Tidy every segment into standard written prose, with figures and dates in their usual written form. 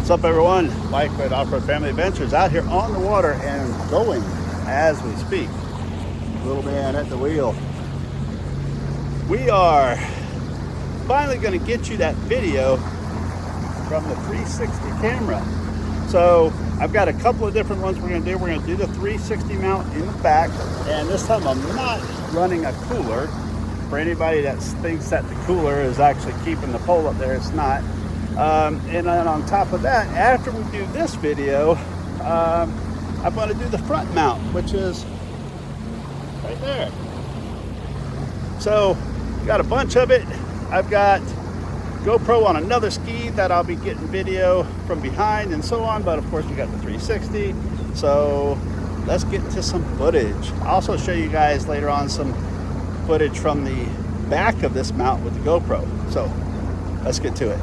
What's up, everyone? Mike with Off-Road Family Adventures out here on the water and going as we speak. Little man at the wheel. We are finally going to get you that video from the 360 camera. So I've got a couple of different ones we're going to do. We're going to do the 360 mount in the back, and this time I'm not running a cooler. For anybody that thinks that the cooler is actually keeping the pole up there, it's not. And then on top of that, after we do this video, I'm going to do the front mount, which is right there. So got a bunch of it. I've got GoPro on another ski that I'll be getting video from behind and so on, but of course we got the 360. So let's get to some footage. I'll also show you guys later on some footage from the back of this mount with the GoPro. So let's get to it.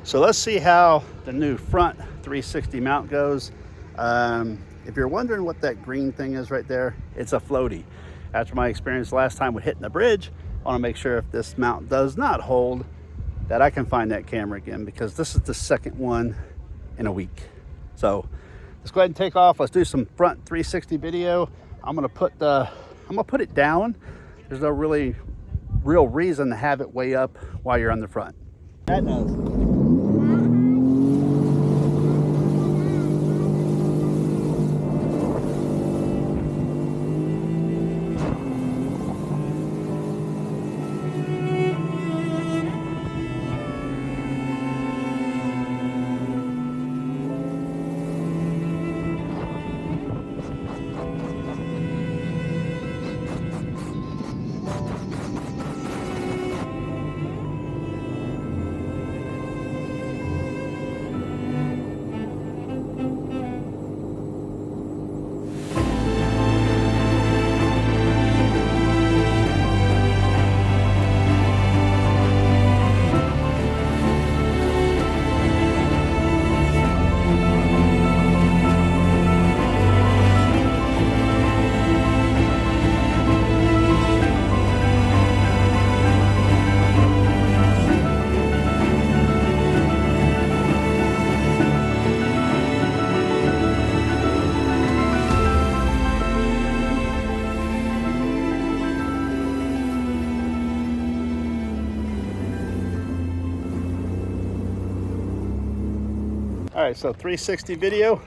So let's see how the new front 360 mount goes. If you're wondering what that green thing is right there, it's a floaty. After my experience last time with hitting the bridge, I want to make sure if this mount does not hold, that I can find that camera again, because this is the second one in a week. So let's go ahead and take off. Let's do some front 360 video. I'm gonna put it down. There's no real reason to have it way up while you're on the front. That does. All right, so 360 video,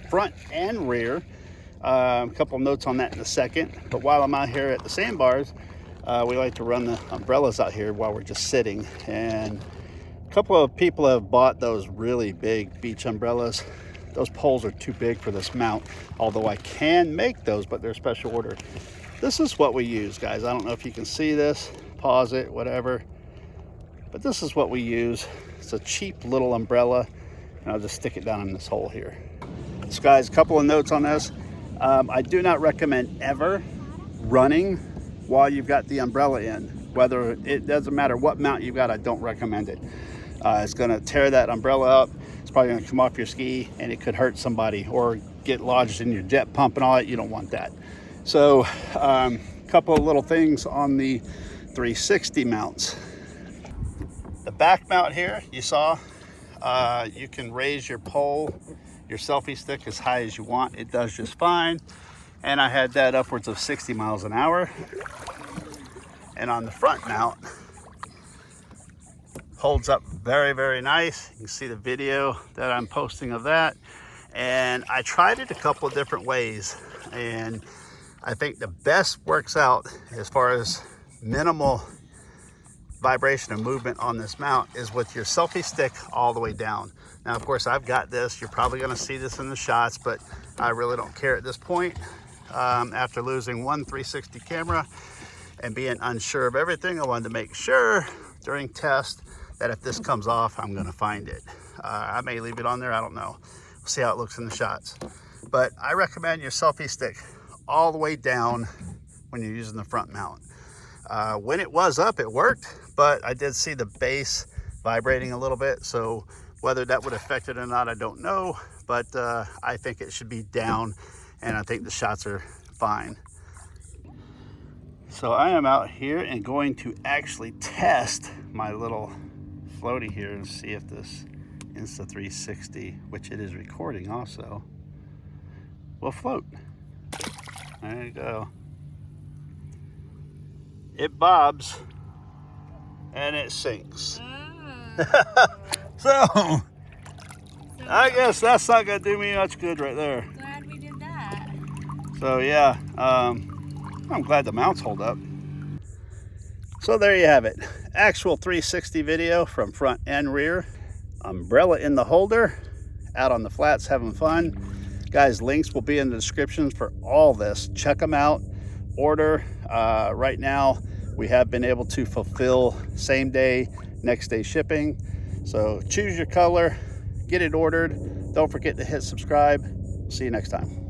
front and rear. A couple notes on that in a second. But while I'm out here at the sandbars, we like to run the umbrellas out here while we're just sitting. And a couple of people have bought those really big beach umbrellas. Those poles are too big for this mount, although I can make those, but they're special order. This is what we use, guys. I don't know if you can see this, pause it, whatever. But this is what we use. It's a cheap little umbrella, and I'll just stick it down in this hole here. So guys, a couple of notes on this. I do not recommend ever running while you've got the umbrella in. Whether it doesn't matter what mount you've got, I don't recommend it. It's gonna tear that umbrella up. It's probably gonna come off your ski and it could hurt somebody or get lodged in your jet pump and all that. You don't want that. So a couple of little things on the 360 mounts. The back mount here, you saw, you can raise your pole, your selfie stick as high as you want. It does just fine. And I had that upwards of 60 miles an hour. And on the front mount, holds up very, very nice. You can see the video that I'm posting of that. And I tried it a couple of different ways. And I think the best works out as far as minimal vibration and movement on this mount is with your selfie stick all the way down. Now, of course, I've got this. You're probably going to see this in the shots, but I really don't care at this point. After losing one 360 camera and being unsure of everything, I wanted to make sure during test that if this comes off, I'm going to find it. I may leave it on there. I don't know. We'll see how it looks in the shots. But I recommend your selfie stick all the way down when you're using the front mount. When it was up, it worked, but I did see the base vibrating a little bit. So whether that would affect it or not, I don't know, but I think it should be down, and I think the shots are fine. So I am out here and going to actually test my little floaty here and see if this Insta360, which it is recording also, will float. There you go. It bobs and it sinks. So I guess that's not gonna do me much good right there. Glad we did that. So yeah, I'm glad the mounts hold up. So there you have it. Actual 360 video from front and rear. Umbrella in the holder, out on the flats having fun. Guys, links will be in the descriptions for all this. Check them out, order. Right now, we have been able to fulfill same day, next day shipping. So choose your color, get it ordered. Don't forget to hit subscribe. See you next time.